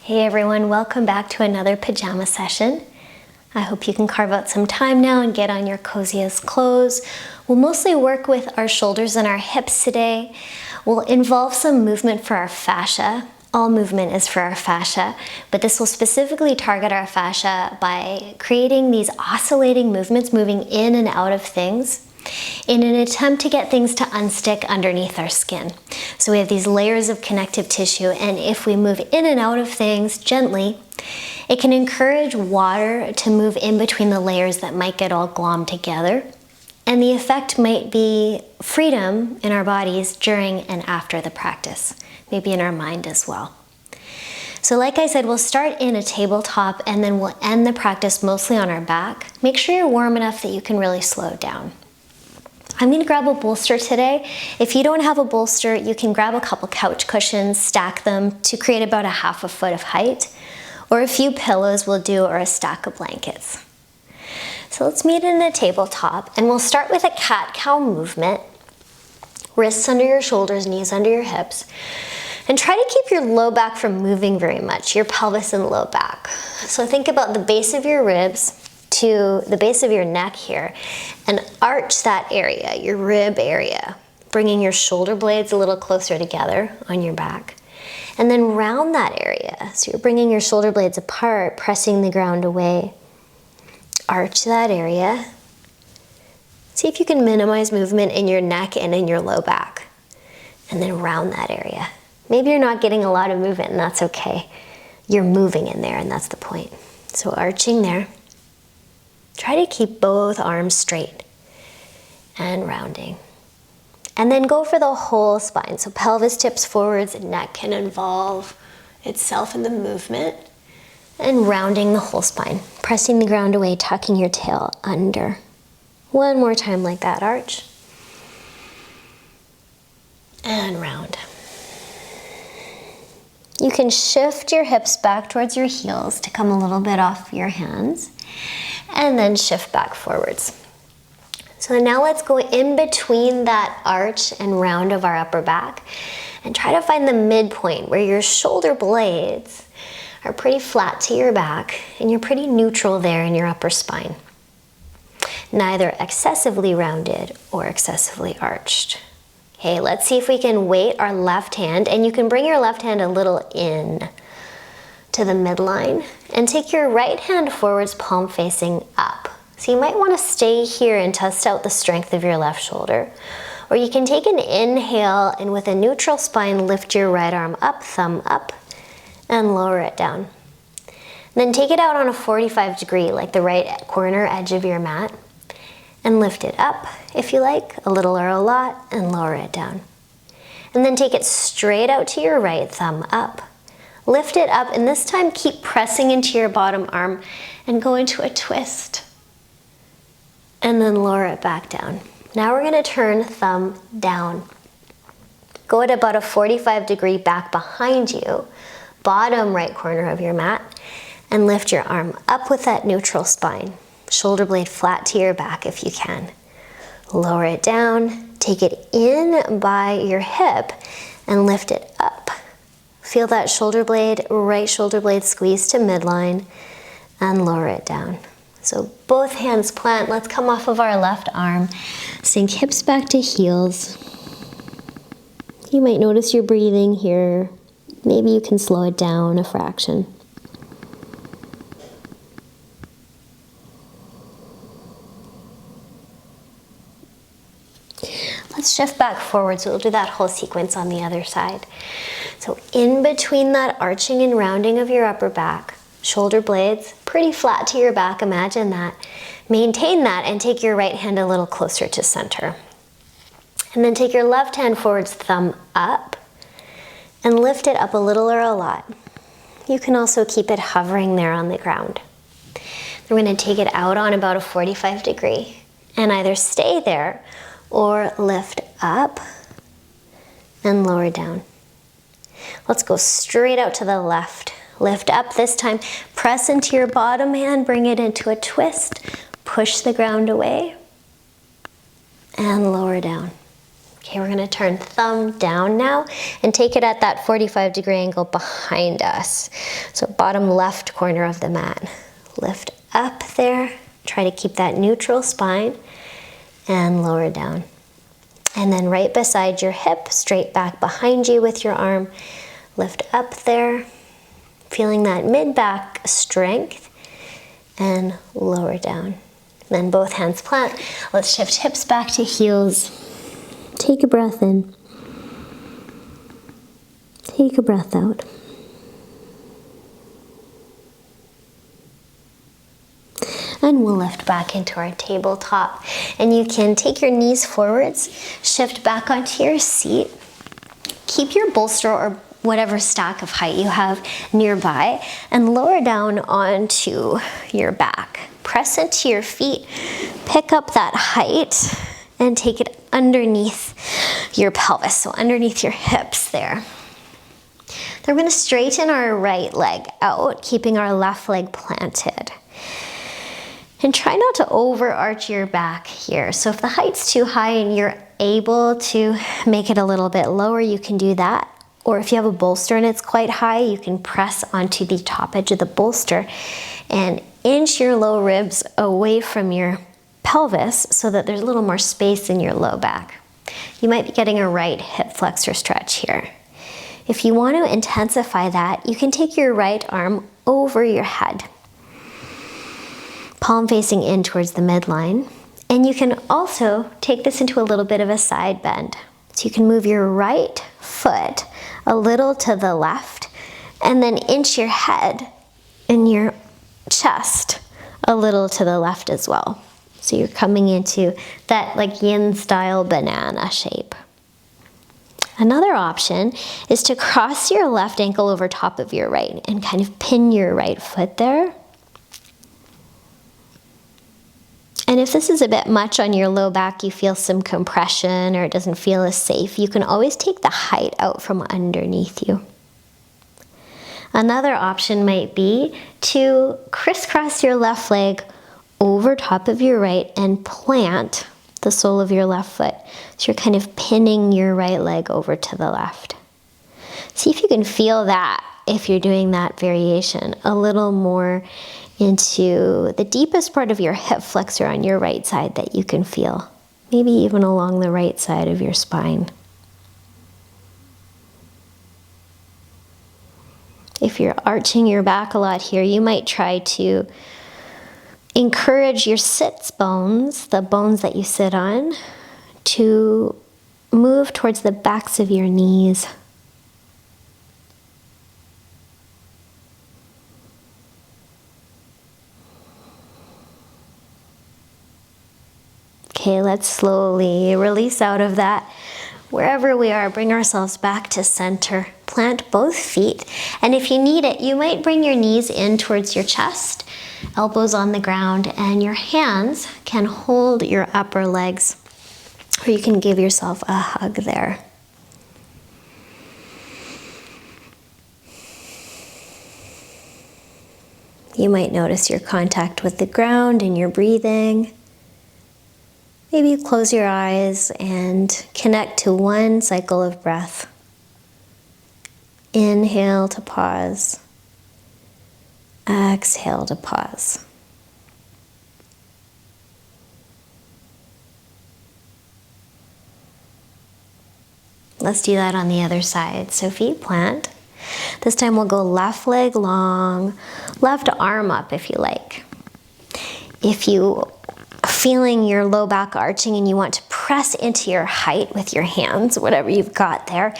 Hey everyone, welcome back to another pajama session. I hope you can carve out some time now and get on your coziest clothes. We'll mostly work with our shoulders and our hips today. We'll involve some movement for our fascia. All movement is for our fascia, but this will specifically target our fascia by creating these oscillating movements, moving in and out of things, in an attempt to get things to unstick underneath our skin. So we have these layers of connective tissue, and if we move in and out of things gently, it can encourage water to move in between the layers that might get all glommed together. And the effect might be freedom in our bodies during and after the practice, maybe in our mind as well. So like I said, we'll start in a tabletop and then we'll end the practice mostly on our back. Make sure you're warm enough that you can really slow down. I'm going to grab a bolster today. If you don't have a bolster, you can grab a couple couch cushions, stack them to create about a half a foot of height, or a few pillows will do, or a stack of blankets. So let's meet in a tabletop, and we'll start with a cat-cow movement. Wrists under your shoulders, knees under your hips, and try to keep your low back from moving very much, your pelvis and low back. So think about the base of your ribs to the base of your neck here, and arch that area, your rib area, bringing your shoulder blades a little closer together on your back, and then round that area. So you're bringing your shoulder blades apart, pressing the ground away. Arch that area. See if you can minimize movement in your neck and in your low back, and then round that area. Maybe you're not getting a lot of movement, and that's okay. You're moving in there, and that's the point. So arching there. Try to keep both arms straight and rounding. And then go for the whole spine. So pelvis tips forwards, neck can involve itself in the movement, and rounding the whole spine. Pressing the ground away, tucking your tail under. One more time like that, arch. And round. You can shift your hips back towards your heels to come a little bit off your hands, and then shift back forwards. So now let's go in between that arch and round of our upper back and try to find the midpoint where your shoulder blades are pretty flat to your back and you're pretty neutral there in your upper spine. Neither excessively rounded or excessively arched. Okay, let's see if we can weight our left hand, and you can bring your left hand a little in to the midline and take your right hand forwards, palm facing up. So you might want to stay here and test out the strength of your left shoulder. Or you can take an inhale and with a neutral spine lift your right arm up, thumb up, and lower it down. Then take it out on a 45 degree, like the right corner edge of your mat, and lift it up if you like, a little or a lot, and lower it down. And then take it straight out to your right, thumb up. Lift it up, and this time keep pressing into your bottom arm and go into a twist. And then lower it back down. Now we're going to turn thumb down. Go at about a 45 degree back behind you, bottom right corner of your mat, and lift your arm up with that neutral spine. Shoulder blade flat to your back if you can. Lower it down, take it in by your hip, and lift it up. Feel that shoulder blade, right shoulder blade squeeze to midline, and lower it down. So both hands plant. Let's come off of our left arm. Sink hips back to heels. You might notice you're breathing here. Maybe you can slow it down a fraction. Let's shift back forward, so we'll do that whole sequence on the other side. So in between that arching and rounding of your upper back, shoulder blades pretty flat to your back, imagine that. Maintain that and take your right hand a little closer to center. And then take your left hand forwards, thumb up, and lift it up a little or a lot. You can also keep it hovering there on the ground. We're going to take it out on about a 45 degree and either stay there or lift up and lower down. Let's go straight out to the left. Lift up this time, press into your bottom hand, bring it into a twist, push the ground away, and lower down. Okay, we're gonna turn thumb down now and take it at that 45-degree angle behind us. So bottom left corner of the mat. Lift up there, try to keep that neutral spine, and lower down. And then right beside your hip, straight back behind you with your arm, lift up there, feeling that mid-back strength, and lower down. Then both hands plant. Let's shift hips back to heels. Take a breath in. Take a breath out. And we'll lift back into our tabletop. And you can take your knees forwards, shift back onto your seat. Keep your bolster or whatever stack of height you have nearby and lower down onto your back. Press into your feet, pick up that height, and take it underneath your pelvis, so underneath your hips there. Then we're going to straighten our right leg out, keeping our left leg planted. And try not to overarch your back here. So if the height's too high and you're able to make it a little bit lower, you can do that. Or if you have a bolster and it's quite high, you can press onto the top edge of the bolster and inch your low ribs away from your pelvis so that there's a little more space in your low back. You might be getting a right hip flexor stretch here. If you want to intensify that, you can take your right arm over your head, palm facing in towards the midline. And you can also take this into a little bit of a side bend. So you can move your right foot a little to the left and then inch your head and your chest a little to the left as well. So you're coming into that like yin style banana shape. Another option is to cross your left ankle over top of your right and kind of pin your right foot there. And if this is a bit much on your low back, you feel some compression or it doesn't feel as safe, you can always take the height out from underneath you. Another option might be to crisscross your left leg over top of your right and plant the sole of your left foot. So you're kind of pinning your right leg over to the left. See if you can feel that if you're doing that variation a little more into the deepest part of your hip flexor on your right side that you can feel. Maybe even along the right side of your spine. If you're arching your back a lot here, you might try to encourage your sits bones, the bones that you sit on, to move towards the backs of your knees. Okay, let's slowly release out of that. Wherever we are, bring ourselves back to center. Plant both feet. And if you need it, you might bring your knees in towards your chest, elbows on the ground, and your hands can hold your upper legs, or you can give yourself a hug there. You might notice your contact with the ground and your breathing. Maybe you close your eyes and connect to one cycle of breath. Inhale to pause. Exhale to pause. Let's do that on the other side. So feet plant. This time we'll go left leg long, left arm up if you like. If you feeling your low back arching and you want to press into your height with your hands, whatever you've got there,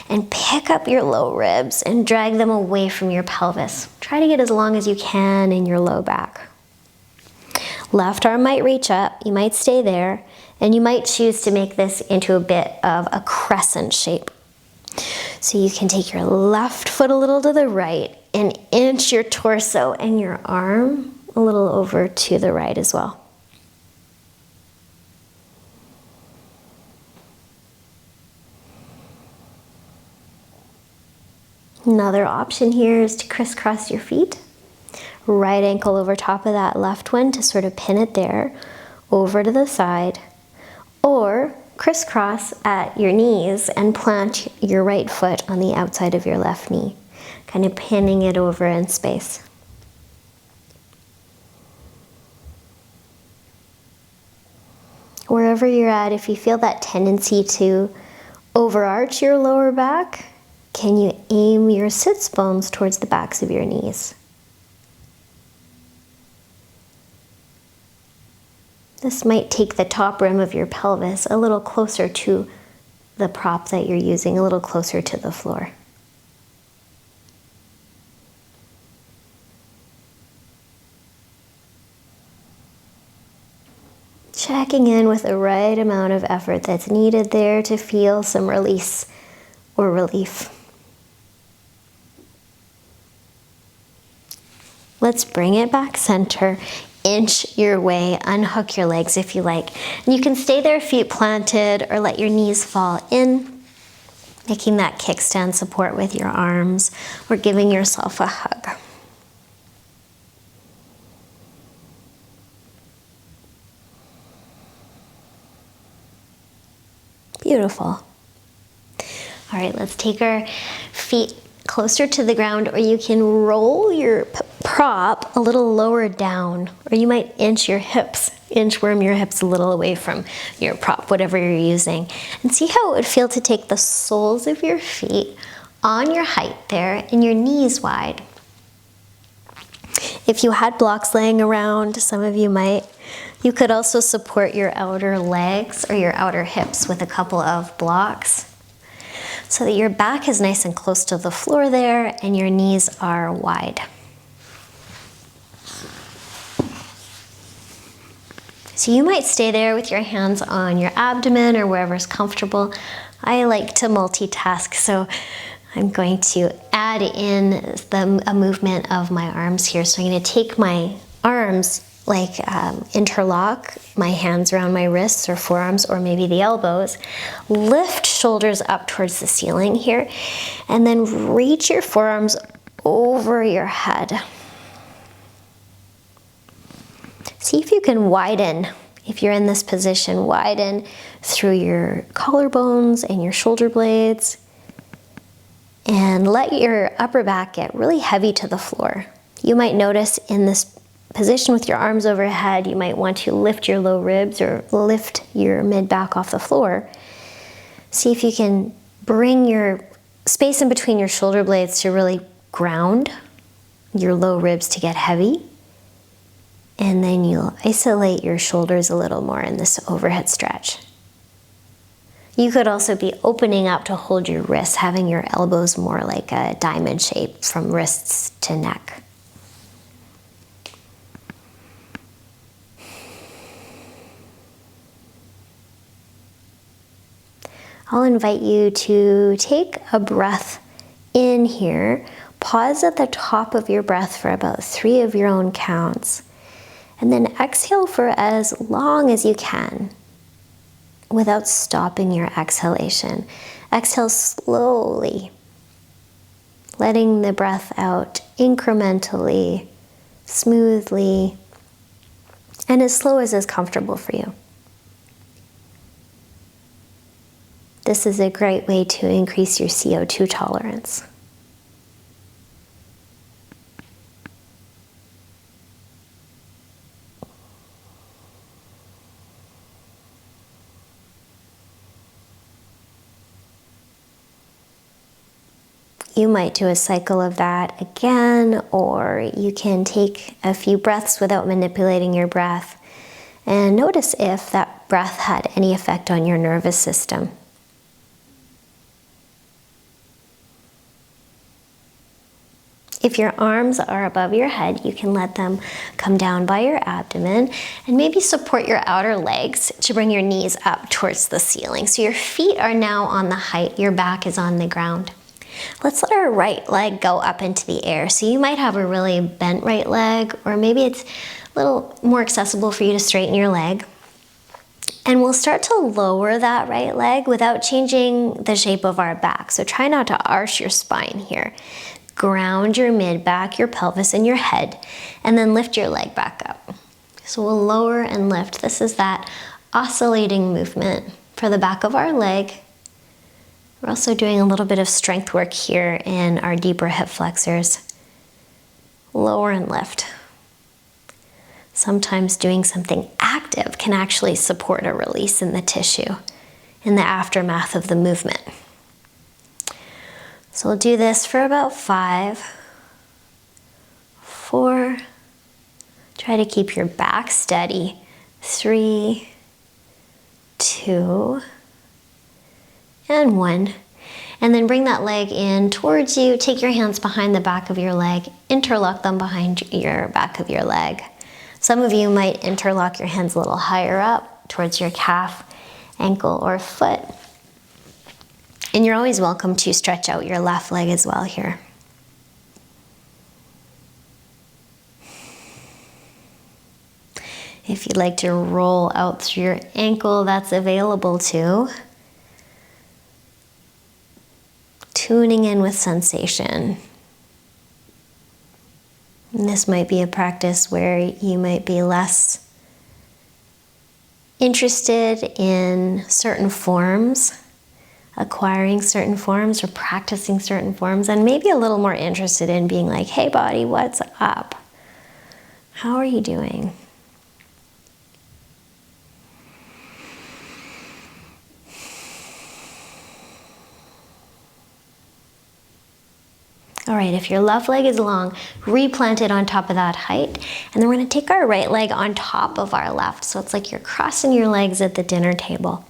and pick up your low ribs and drag them away from your pelvis. Try to get as long as you can in your low back. Left arm might reach up, you might stay there, and you might choose to make this into a bit of a crescent shape. So you can take your left foot a little to the right and inch your torso and your arm a little over to the right as well. Another option here is to crisscross your feet. Right ankle over top of that left one to sort of pin it there, over to the side. Or crisscross at your knees and plant your right foot on the outside of your left knee, kind of pinning it over in space. Wherever you're at, if you feel that tendency to overarch your lower back, can you aim your sits bones towards the backs of your knees? This might take the top rim of your pelvis a little closer to the prop that you're using, a little closer to the floor. Checking in with the right amount of effort that's needed there to feel some release or relief. Let's bring it back center. Inch your way, unhook your legs if you like. And you can stay there, feet planted, or let your knees fall in, making that kickstand support with your arms, or giving yourself a hug. Beautiful. All right, let's take our feet closer to the ground, or you can roll your prop a little lower down, or you might inchworm your hips a little away from your prop, whatever you're using, and see how it would feel to take the soles of your feet on your height there and your knees wide. If you had blocks laying around, some of you might, you could also support your outer legs or your outer hips with a couple of blocks so that your back is nice and close to the floor there and your knees are wide. So you might stay there with your hands on your abdomen or wherever's comfortable. I like to multitask, so I'm going to add in a movement of my arms here. So I'm going to take my arms, like interlock my hands around my wrists or forearms or maybe the elbows, lift shoulders up towards the ceiling here, and then reach your forearms over your head. See if you can widen. If you're in this position, widen through your collarbones and your shoulder blades, and let your upper back get really heavy to the floor. You might notice in this position with your arms overhead, you might want to lift your low ribs or lift your mid-back off the floor. See if you can bring your space in between your shoulder blades to really ground your low ribs to get heavy. And then you'll isolate your shoulders a little more in this overhead stretch. You could also be opening up to hold your wrists, having your elbows more like a diamond shape from wrists to neck. I'll invite you to take a breath in here, pause at the top of your breath for about 3 of your own counts, and then exhale for as long as you can without stopping your exhalation. Exhale slowly, letting the breath out incrementally, smoothly, and as slow as is comfortable for you. This is a great way to increase your CO2 tolerance. You might do a cycle of that again, or you can take a few breaths without manipulating your breath and notice if that breath had any effect on your nervous system. If your arms are above your head, you can let them come down by your abdomen and maybe support your outer legs to bring your knees up towards the ceiling. So your feet are now on the height, your back is on the ground. Let's let our right leg go up into the air. So you might have a really bent right leg, or maybe it's a little more accessible for you to straighten your leg. And we'll start to lower that right leg without changing the shape of our back. So try not to arch your spine here. Ground your mid-back, your pelvis, and your head, and then lift your leg back up. So we'll lower and lift. This is that oscillating movement. for the back of our leg. We're also doing a little bit of strength work here in our deeper hip flexors. Lower and lift. Sometimes doing something active can actually support a release in the tissue in the aftermath of the movement. So we'll do this for about 5, 4, try to keep your back steady, 3, 2, and 1. And then bring that leg in towards you. Take your hands behind the back of your leg. Interlock them behind your back of your leg. Some of you might interlock your hands a little higher up towards your calf, ankle, or foot. And you're always welcome to stretch out your left leg as well here. If you'd like to roll out through your ankle, that's available too. Tuning in with sensation. And this might be a practice where you might be less interested in certain forms, acquiring certain forms or practicing certain forms, and maybe a little more interested in being like, hey body, what's up? How are you doing? All right, if your left leg is long, replant it on top of that height. And then we're gonna take our right leg on top of our left. So it's like you're crossing your legs at the dinner table.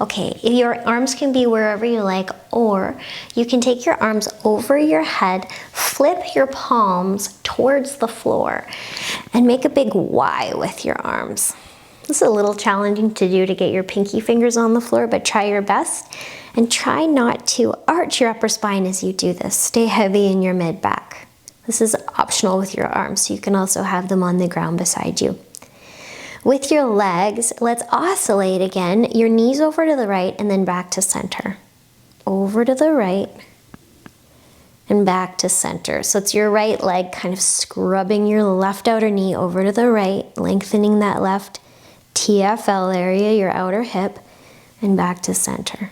Okay, your arms can be wherever you like, or you can take your arms over your head, flip your palms towards the floor, and make a big Y with your arms. This is a little challenging to do to get your pinky fingers on the floor, but try your best. And try not to arch your upper spine as you do this. Stay heavy in your mid-back. This is optional with your arms, so you can also have them on the ground beside you. With your legs, let's oscillate again. Your knees over to the right and then back to center. Over to the right and back to center. So it's your right leg kind of scrubbing your left outer knee over to the right, lengthening that left TFL area, your outer hip, and back to center.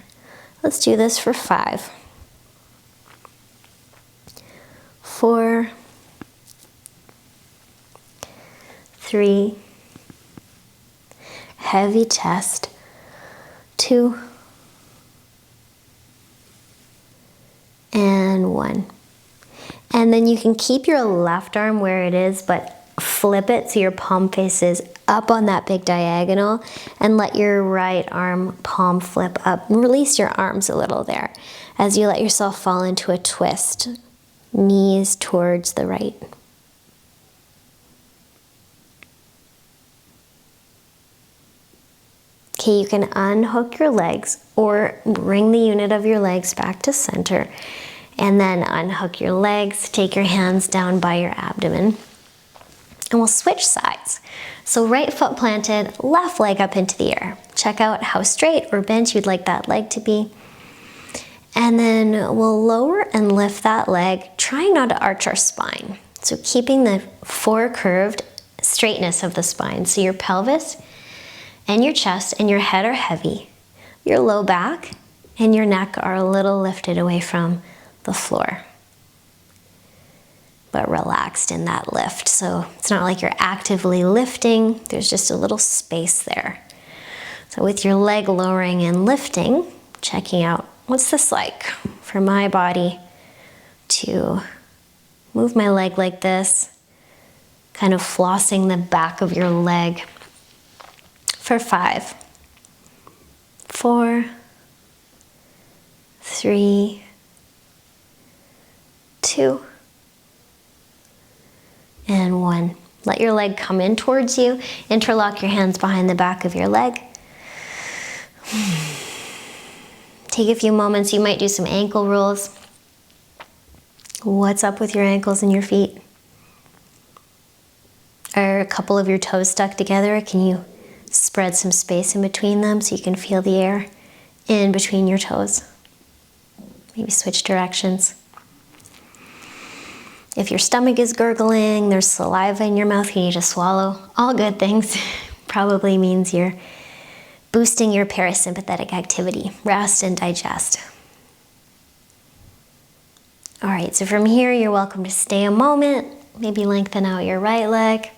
Let's do this for 5, 4, 3, heavy chest, 2, and 1. And then you can keep your left arm where it is, but flip it so your palm faces up on that big diagonal, and let your right arm palm flip up and release your arms a little there as you let yourself fall into a twist, knees towards the right. Okay, you can unhook your legs or bring the unit of your legs back to center, and then unhook your legs, take your hands down by your abdomen. And we'll switch sides. So right foot planted, left leg up into the air. Check out how straight or bent you'd like that leg to be. And then we'll lower and lift that leg, trying not to arch our spine. So keeping the forecurved straightness of the spine. So your pelvis and your chest and your head are heavy. Your low back and your neck are a little lifted away from the floor, but relaxed in that lift. So it's not like you're actively lifting, there's just a little space there. So with your leg lowering and lifting, checking out, what's this like for my body to move my leg like this, kind of flossing the back of your leg for 5, 4, 3, 2, and 1. Let your leg come in towards you. Interlock your hands behind the back of your leg. Take a few moments. You might do some ankle rolls. What's up with your ankles and your feet? Are a couple of your toes stuck together? Can you spread some space in between them so you can feel the air in between your toes? Maybe switch directions. If your stomach is gurgling, there's saliva in your mouth, you need to swallow. All good things. Probably means you're boosting your parasympathetic activity, rest and digest. All right, so from here, you're welcome to stay a moment, maybe lengthen out your right leg.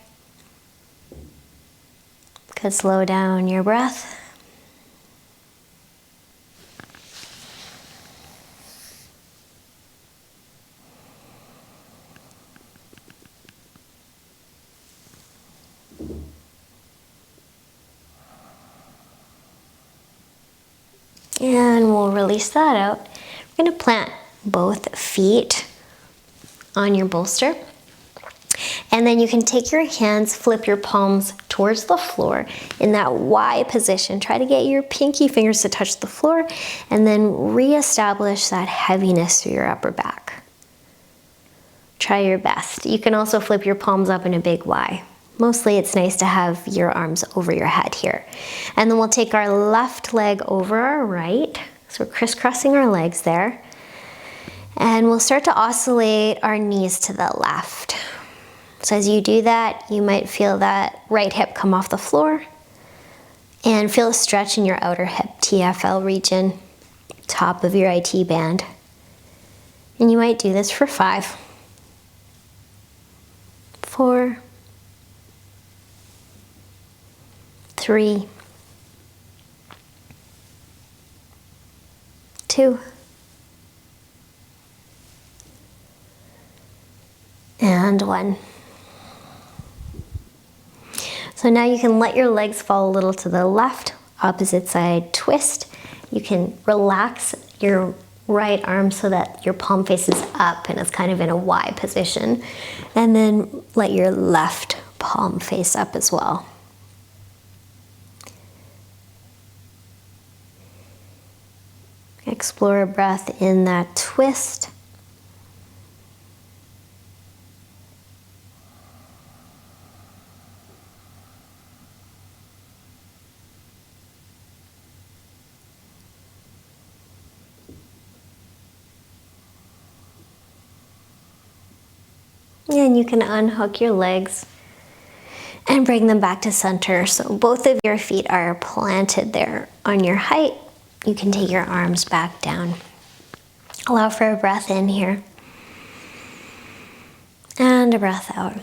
Could slow down your breath. And we'll release that out. We're going to plant both feet on your bolster. And then you can take your hands, flip your palms towards the floor in that Y position. Try to get your pinky fingers to touch the floor and then reestablish that heaviness through your upper back. Try your best. You can also flip your palms up in a big Y. Mostly it's nice to have your arms over your head here. And then we'll take our left leg over our right. So we're crisscrossing our legs there. And we'll start to oscillate our knees to the left. So as you do that, you might feel that right hip come off the floor and feel a stretch in your outer hip, TFL region, top of your IT band. And you might do this for 5, 4, 3, 2, and 1. So now you can let your legs fall a little to the left, opposite side twist. You can relax your right arm so that your palm faces up and it's kind of in a Y position. And then let your left palm face up as well. Explore a breath in that twist. And you can unhook your legs and bring them back to center. So both of your feet are planted there on your height. You can take your arms back down. Allow for a breath in here. And a breath out.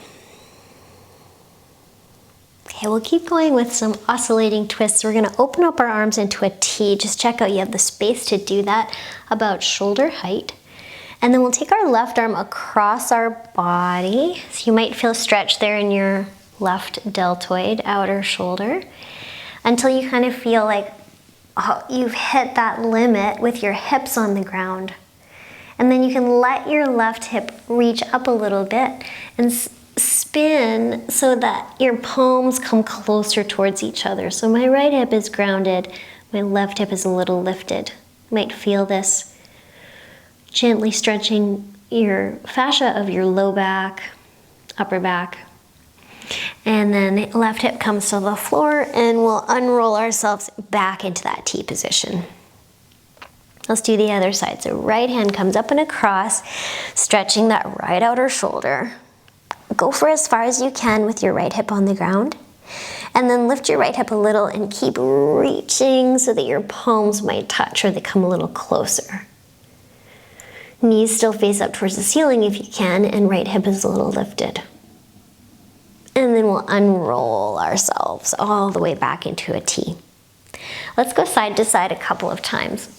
Okay, we'll keep going with some oscillating twists. We're gonna open up our arms into a T. Just check out you have the space to do that, about shoulder height. And then we'll take our left arm across our body. So you might feel a stretch there in your left deltoid, outer shoulder, until you kind of feel like you've hit that limit with your hips on the ground. And then you can let your left hip reach up a little bit and spin so that your palms come closer towards each other. So my right hip is grounded, my left hip is a little lifted. You might feel this gently stretching your fascia of your low back, upper back. And then left hip comes to the floor and we'll unroll ourselves back into that T position. Let's do the other side. So right hand comes up and across, stretching that right outer shoulder. Go for as far as you can with your right hip on the ground. And then lift your right hip a little and keep reaching so that your palms might touch or they come a little closer. Knees still face up towards the ceiling if you can, and right hip is a little lifted. And then we'll unroll ourselves all the way back into a T. Let's go side to side a couple of times.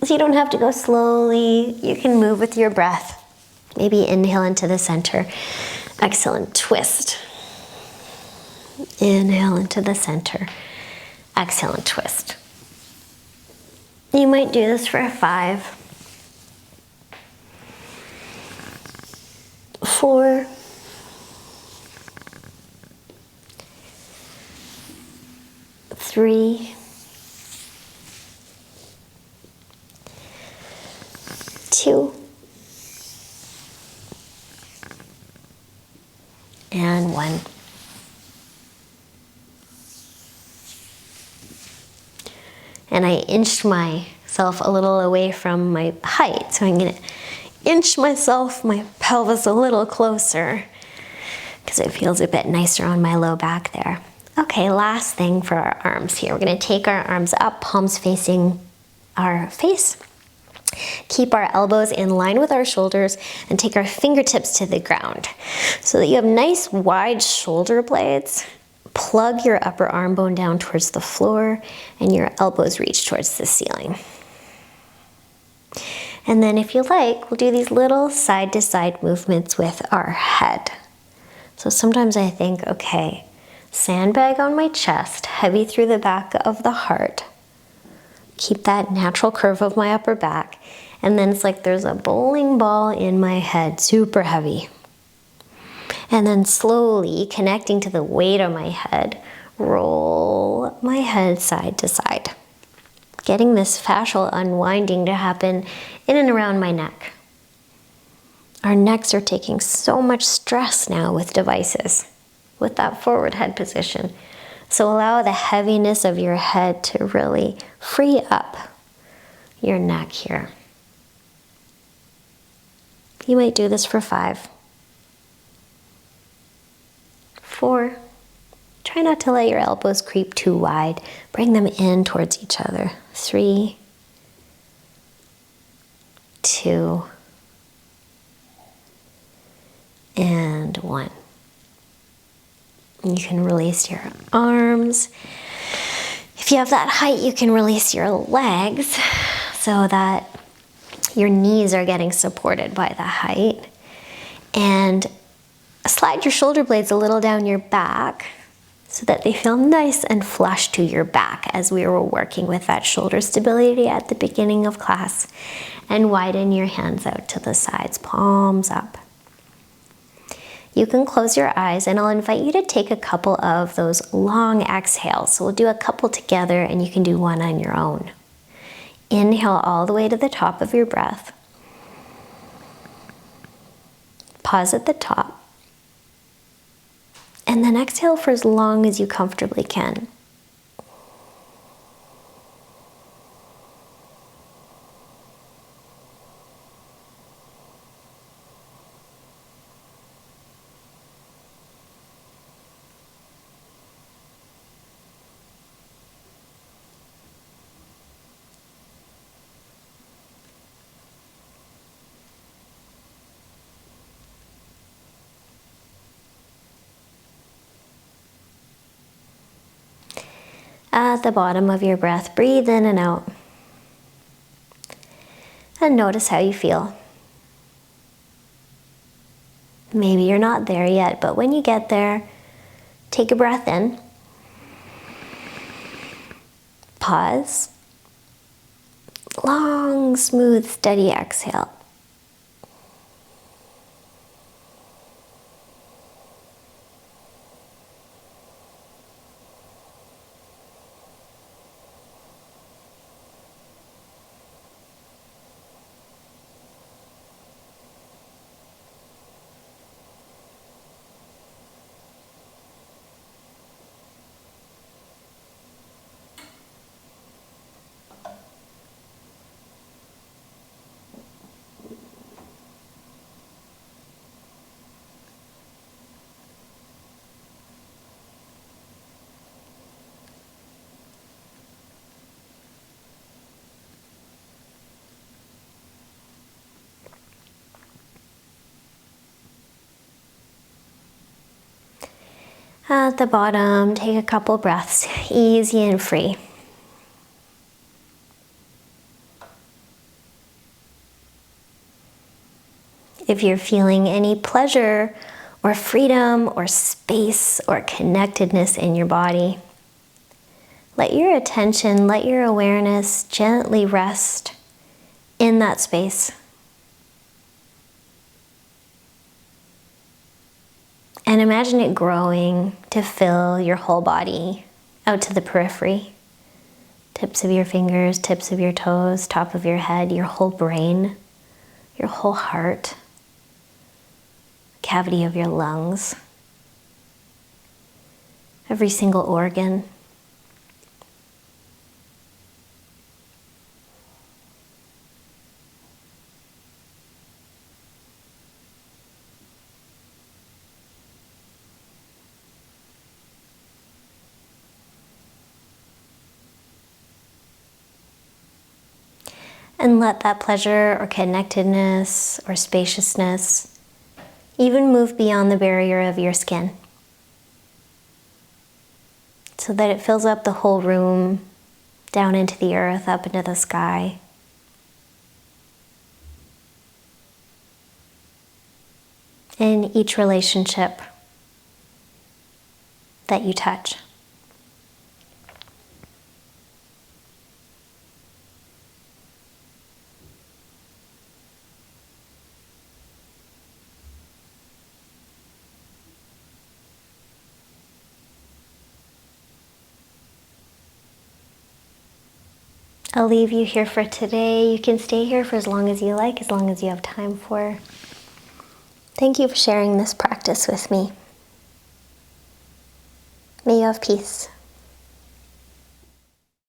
So you don't have to go slowly. You can move with your breath. Maybe inhale into the center. Exhale and twist. Inhale into the center. Exhale and twist. You might do this for 5, 4, 3, 2, and 1. And I inched myself a little away from my height, so I'm gonna inch myself, my pelvis a little closer because it feels a bit nicer on my low back there. Okay, last thing for our arms here. We're gonna take our arms up, palms facing our face. Keep our elbows in line with our shoulders and take our fingertips to the ground so that you have nice wide shoulder blades. Plug your upper arm bone down towards the floor and your elbows reach towards the ceiling. And then if you like, we'll do these little side to side movements with our head. So sometimes I think, okay, sandbag on my chest, heavy through the back of the heart. Keep that natural curve of my upper back. And then it's like there's a bowling ball in my head, super heavy. And then slowly connecting to the weight of my head, roll my head side to side. Getting this fascial unwinding to happen in and around my neck. Our necks are taking so much stress now with devices, with that forward head position. So allow the heaviness of your head to really free up your neck here. You might do this for 5, 4. Try not to let your elbows creep too wide. Bring them in towards each other. 3, 2, and 1. You can release your arms. If you have that height, you can release your legs so that your knees are getting supported by the height. And slide your shoulder blades a little down your back so that they feel nice and flush to your back as we were working with that shoulder stability at the beginning of class. And widen your hands out to the sides, palms up. You can close your eyes and I'll invite you to take a couple of those long exhales. So we'll do a couple together and you can do one on your own. Inhale all the way to the top of your breath. Pause at the top. And then exhale for as long as you comfortably can. At the bottom of your breath, breathe in and out. And notice how you feel. Maybe you're not there yet, but when you get there, take a breath in. Pause. Long, smooth, steady exhale. At the bottom, take a couple breaths, easy and free. If you're feeling any pleasure or freedom or space or connectedness in your body, let your attention, let your awareness gently rest in that space. And imagine it growing to fill your whole body out to the periphery. Tips of your fingers, tips of your toes, top of your head, your whole brain, your whole heart, cavity of your lungs, every single organ. And let that pleasure or connectedness or spaciousness even move beyond the barrier of your skin, so that it fills up the whole room, down into the earth, up into the sky. In each relationship that you touch. I'll leave you here for today. You can stay here for as long as you like, as long as you have time for. Thank you for sharing this practice with me. May you have peace.